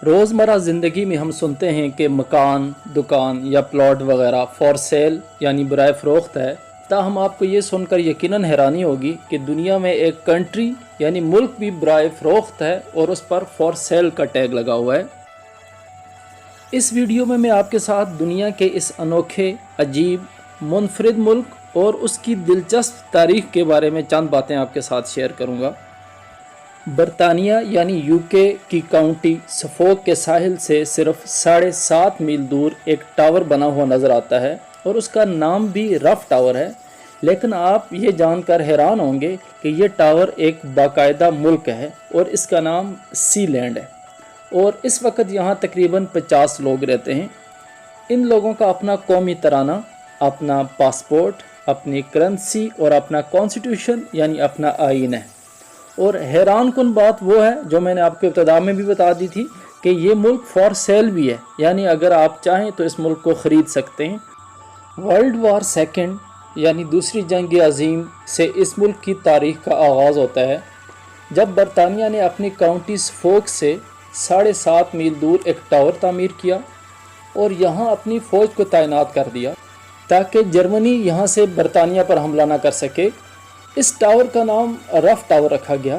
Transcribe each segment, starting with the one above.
روزمرہ ज़िंदगी में हम सुनते हैं कि मकान, दुकान या प्लॉट वगैरह फॉर सेल यानी बराए फ़रोख्त है। ताहम आपको ये सुनकर यकीनन हैरानी होगी कि दुनिया में एक कंट्री यानी मुल्क भी बराए फ़रोख्त है और उस पर फॉर सेल का टैग लगा हुआ है। इस वीडियो में मैं आपके साथ दुनिया के इस अनोखे, अजीब, मुनफरिद मुल्क और उसकी दिलचस्प तारीख़ के बारे में चंद बातें आपके साथ शेयर करूँगा। बरतानिया यानी यूके की काउंटी सफोक के साहिल से सिर्फ 7.5 मील दूर एक टावर बना हुआ नज़र आता है और उसका नाम भी रफ टावर है। लेकिन आप ये जानकर हैरान होंगे कि ये टावर एक बाकायदा मुल्क है और इसका नाम सीलैंड है और इस वक्त यहाँ तकरीबन 50 लोग रहते हैं। इन लोगों का अपना कौमी तराना, अपना पासपोर्ट, अपनी करेंसी और अपना कॉन्स्टिट्यूशन यानी अपना आइन है। और हैरान कुन बात वो है जो मैंने आपको इब्तिदा में भी बता दी थी कि ये मुल्क फॉर सेल भी है, यानी अगर आप चाहें तो इस मुल्क को ख़रीद सकते हैं। वर्ल्ड वार सेकंड यानी दूसरी जंग अज़ीम से इस मुल्क की तारीख़ का आगाज़ होता है, जब बरतानिया ने अपनी काउंटी सफोक से 7.5 मील दूर एक टावर तामीर किया और यहाँ अपनी फ़ौज को तैनात कर दिया ताकि जर्मनी यहाँ से बरतानिया पर हमला ना कर सके। इस टावर का नाम रफ टावर रखा गया।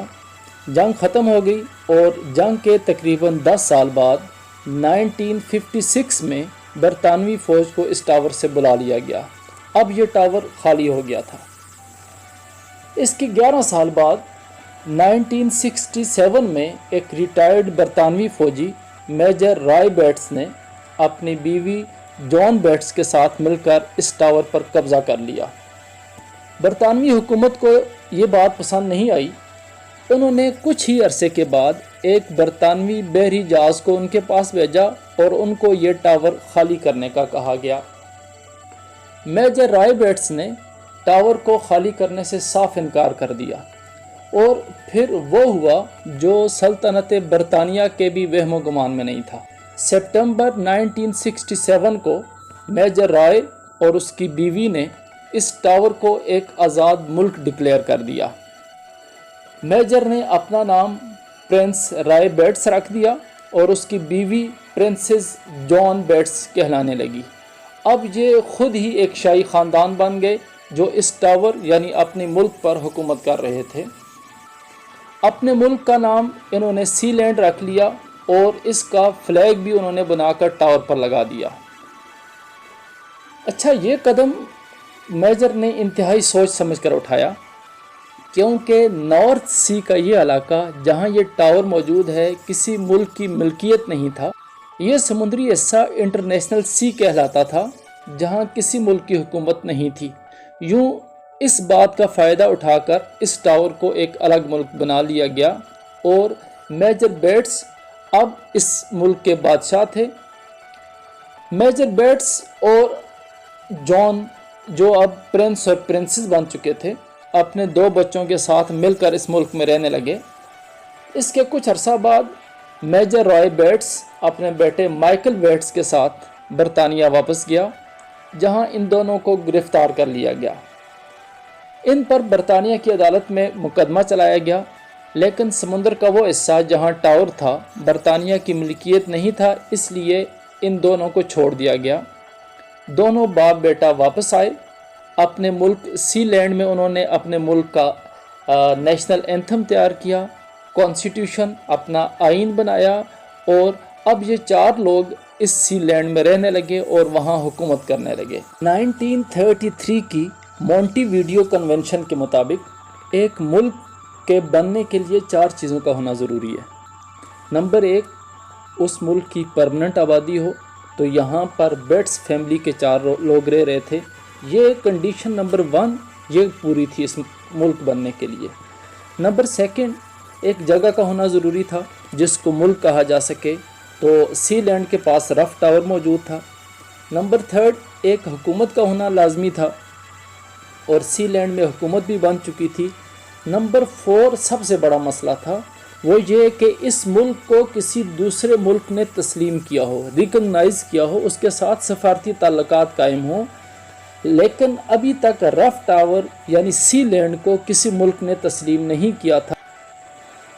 जंग ख़त्म हो गई और जंग के तकरीबन 10 साल बाद 1956 में बरतानवी फ़ौज को इस टावर से बुला लिया गया। अब ये टावर खाली हो गया था। इसके 11 साल बाद 1967 में एक रिटायर्ड बरतानवी फ़ौजी मेजर रॉय बेट्स ने अपनी बीवी जॉन बेट्स के साथ मिलकर इस टावर पर कब्ज़ा कर लिया। बरतानवी हुकूमत को ये बात पसंद नहीं आई। उन्होंने कुछ ही अरसे के बाद एक बरतानवी बहरी जहाज़ को उनके पास भेजा और उनको ये टावर खाली करने का कहा गया। मेजर रॉय बेट्स ने टावर को खाली करने से साफ इनकार कर दिया और फिर वो हुआ जो सल्तनत बरतानिया के भी वहमो गुमान में नहीं था। सितंबर 1967 को मेजर रॉय और उसकी बीवी ने इस टावर को एक आज़ाद मुल्क डिक्लेयर कर दिया। मेजर ने अपना नाम प्रिंस रॉय बेट्स रख दिया और उसकी बीवी प्रिंसेस जॉन बेट्स कहलाने लगी। अब ये खुद ही एक शाही ख़ानदान बन गए जो इस टावर यानी अपने मुल्क पर हुकूमत कर रहे थे। अपने मुल्क का नाम इन्होंने सीलैंड रख लिया और इसका फ्लैग भी उन्होंने बनाकर टावर पर लगा दिया। अच्छा, ये कदम मेजर ने इंतहाई सोच समझ कर उठाया, क्योंकि नॉर्थ सी का ये इलाका जहाँ ये टावर मौजूद है किसी मुल्क की मिल्कियत नहीं था। ये समुद्री हिस्सा इंटरनेशनल सी कहलाता था जहाँ किसी मुल्क की हुकूमत नहीं थी। यूँ इस बात का फ़ायदा उठाकर इस टावर को एक अलग मुल्क बना लिया गया और मेजर बेट्स अब इस मुल्क के बादशाह थे। मेजर बेट्स और जॉन जो अब प्रिंस और प्रिंसेस बन चुके थे, अपने 2 बच्चों के साथ मिलकर इस मुल्क में रहने लगे। इसके कुछ अरसा बाद मेजर रॉय बेट्स अपने बेटे माइकल बेट्स के साथ बरतानिया वापस गया, जहां इन दोनों को गिरफ्तार कर लिया गया। इन पर बरतानिया की अदालत में मुकदमा चलाया गया, लेकिन समुंदर का वो हिस्सा जहां टावर था बरतानिया की मिल्कियत नहीं था, इसलिए इन दोनों को छोड़ दिया गया। दोनों बाप बेटा वापस आए अपने मुल्क सीलैंड में। उन्होंने अपने मुल्क का नेशनल एंथम तैयार किया, कॉन्स्टिट्यूशन, अपना आइन बनाया और अब ये 4 लोग इस सीलैंड में रहने लगे और वहाँ हुकूमत करने लगे। 1933 की मोंटीवीडियो कन्वेंशन के मुताबिक एक मुल्क के बनने के लिए 4 चीज़ों का होना ज़रूरी है। नंबर 1, उस मुल्क की परमानेंट आबादी हो, तो यहाँ पर बेट्स फैमिली के 4 लोग रह रहे थे। ये कंडीशन नंबर 1 ये पूरी थी इस मुल्क बनने के लिए। नंबर 2, एक जगह का होना ज़रूरी था जिसको मुल्क कहा जा सके, तो सीलैंड के पास रफ टावर मौजूद था। नंबर 3, एक हुकूमत का होना लाजमी था और सीलैंड में हुकूमत भी बन चुकी थी। नंबर 4 सबसे बड़ा मसला था, वो ये कि इस मुल्क को किसी दूसरे मुल्क ने तस्लीम किया हो, रिकग्नाइज़ किया हो, उसके साथ सफारती ताल्लुकात कायम हो। लेकिन अभी तक रफ टावर यानी सीलैंड को किसी मुल्क ने तस्लीम नहीं किया था।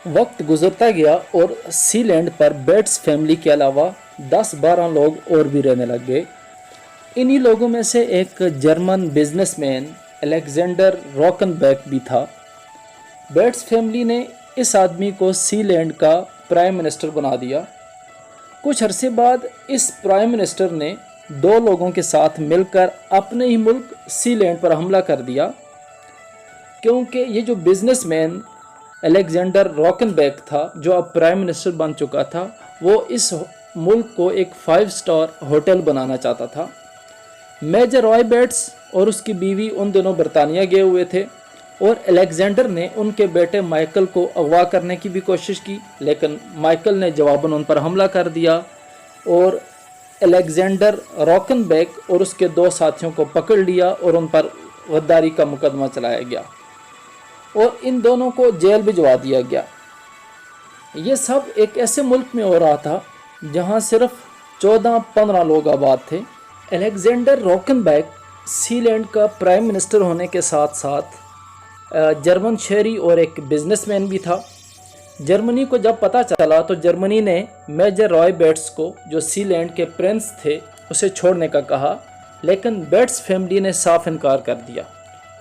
वक्त गुजरता गया और सी लैंड पर बेट्स फैमिली के अलावा 10-12 लोग और भी रहने लग गए। इन्हीं लोगों में से एक जर्मन बिजनेसमैन अलेक्जेंडर रॉकनबेक भी था। बेट्स फैमिली ने इस आदमी को सी लैंड का प्राइम मिनिस्टर बना दिया। कुछ अरसे बाद इस प्राइम मिनिस्टर ने 2 लोगों के साथ मिलकर अपने ही मुल्क सी लैंड पर हमला कर दिया, क्योंकि ये जो बिजनेसमैन अलेक्जेंडर रॉकनबेक था, जो अब प्राइम मिनिस्टर बन चुका था, वो इस मुल्क को एक 5 स्टार होटल बनाना चाहता था। मेजर रॉय बेट्स और उसकी बीवी उन दिनों बरतानिया गए हुए थे और अलेक्जेंडर ने उनके बेटे माइकल को अगवा करने की भी कोशिश की, लेकिन माइकल ने जवाबन उन पर हमला कर दिया और अलेक्जेंडर रॉकनबेक और उसके 2 साथियों को पकड़ लिया और उन पर गद्दारी का मुकदमा चलाया गया और इन दोनों को जेल भिजवा दिया गया। ये सब एक ऐसे मुल्क में हो रहा था जहां सिर्फ 14-15 लोग आबाद थे। अलेक्जेंडर रॉकनबेक सी लैंड का प्राइम मिनिस्टर होने के साथ साथ जर्मन शहरी और एक बिजनेसमैन भी था। जर्मनी को जब पता चला तो जर्मनी ने मेजर रॉय बेट्स को, जो सी लैंड के प्रिंस थे, उसे छोड़ने का कहा, लेकिन बेट्स फैमिली ने साफ इनकार कर दिया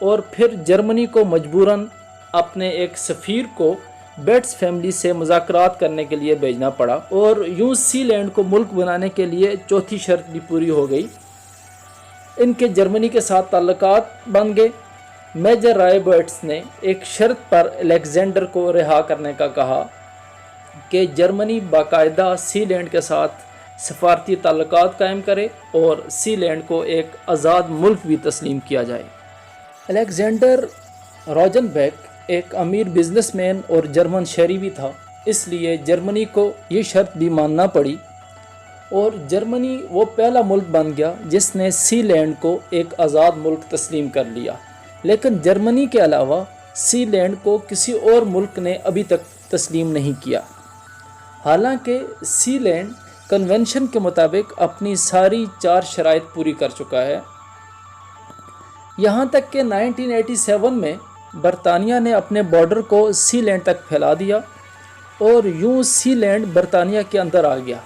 और फिर जर्मनी को मजबूरन अपने एक सफ़ीर को बेट्स फैमिली से मुज़ाकरात करने के लिए भेजना पड़ा और यूं सी लैंड को मुल्क बनाने के लिए चौथी शर्त भी पूरी हो गई। इनके जर्मनी के साथ ताल्लुकात बन गए। मेजर रॉय बेट्स ने एक शर्त पर अलेक्जेंडर को रिहा करने का कहा कि जर्मनी बाकायदा सी लैंड के साथ सफारती ताल्लुकात कायम करे और सी लैंड को एक आज़ाद मुल्क भी तस्लीम किया जाए। अलेक्जेंडर रॉकनबेक एक अमीर बिजनेसमैन और जर्मन शहरी भी था, इसलिए जर्मनी को ये शर्त भी मानना पड़ी और जर्मनी वो पहला मुल्क बन गया जिसने सी लैंड को एक आज़ाद मुल्क तस्लीम कर लिया। लेकिन जर्मनी के अलावा सी लैंड को किसी और मुल्क ने अभी तक तस्लीम नहीं किया। हालांकि सी लैंड कन्वेंशन के मुताबिक अपनी सारी 4 शराइत पूरी कर चुका है। यहाँ तक कि 1987 में बरतानिया ने अपने बॉर्डर को सी लैंड तक फैला दिया और यूं सी लैंड बरतानिया के अंदर आ गया।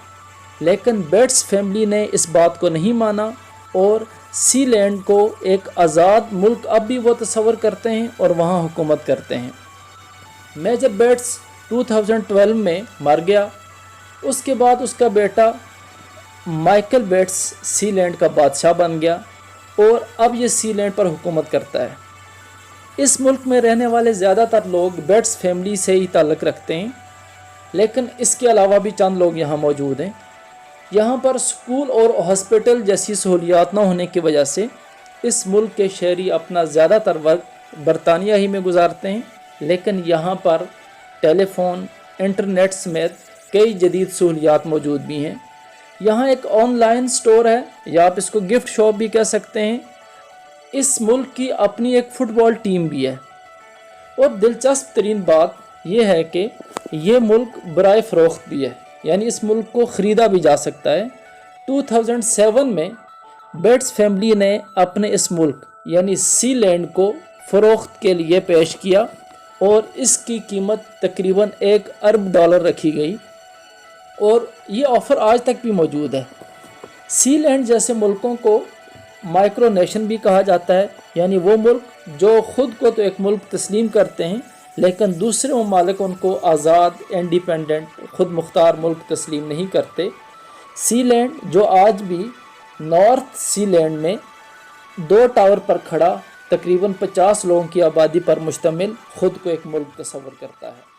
लेकिन बेट्स फैमिली ने इस बात को नहीं माना और सी लैंड को एक आज़ाद मुल्क अब भी वो तस्वर करते हैं और वहाँ हुकूमत करते हैं। मेजर बेट्स 2012 में मर गया। उसके बाद उसका बेटा माइकल बेट्स सी लैंड का बादशाह बन गया और अब ये सी लैंड पर हुकूमत करता है। इस मुल्क में रहने वाले ज़्यादातर लोग बेट्स फैमिली से ही ताल्लुक़ रखते हैं, लेकिन इसके अलावा भी चंद लोग यहाँ मौजूद हैं। यहाँ पर स्कूल और हॉस्पिटल जैसी सहूलियात न होने की वजह से इस मुल्क के शहरी अपना ज़्यादातर वक्त बरतानिया ही में गुजारते हैं, लेकिन यहाँ पर टेलीफोन, इंटरनेट समेत कई जदीद सहूलियात मौजूद भी हैं। यहाँ एक ऑनलाइन स्टोर है या आप इसको गिफ्ट शॉप भी कह सकते हैं। इस मुल्क की अपनी एक फ़ुटबॉल टीम भी है और दिलचस्प तरीन बात यह है कि ये मुल्क बराए फ़रोख्त भी है, यानी इस मुल्क को ख़रीदा भी जा सकता है। 2007 में बेट्स फैमिली ने अपने इस मुल्क यानी सी लैंड को फ़रोख्त के लिए पेश किया और इसकी कीमत तकरीबन $1 अरब रखी गई और ये ऑफ़र आज तक भी मौजूद है। सी लैंड जैसे मुल्कों को माइक्रो नेशन भी कहा जाता है, यानी वो मुल्क जो ख़ुद को तो एक मुल्क तस्लीम करते हैं लेकिन दूसरे ममालिक उनको आज़ाद, इंडिपेंडेंट, खुद मुख्तार मुल्क तस्लीम नहीं करते। सी लैंड जो आज भी नॉर्थ सी लैंड में 2 टावर पर खड़ा तकरीबन 50 लोगों की आबादी पर मुश्तमिल ख़ुद को एक मुल्क तस्वर करता है।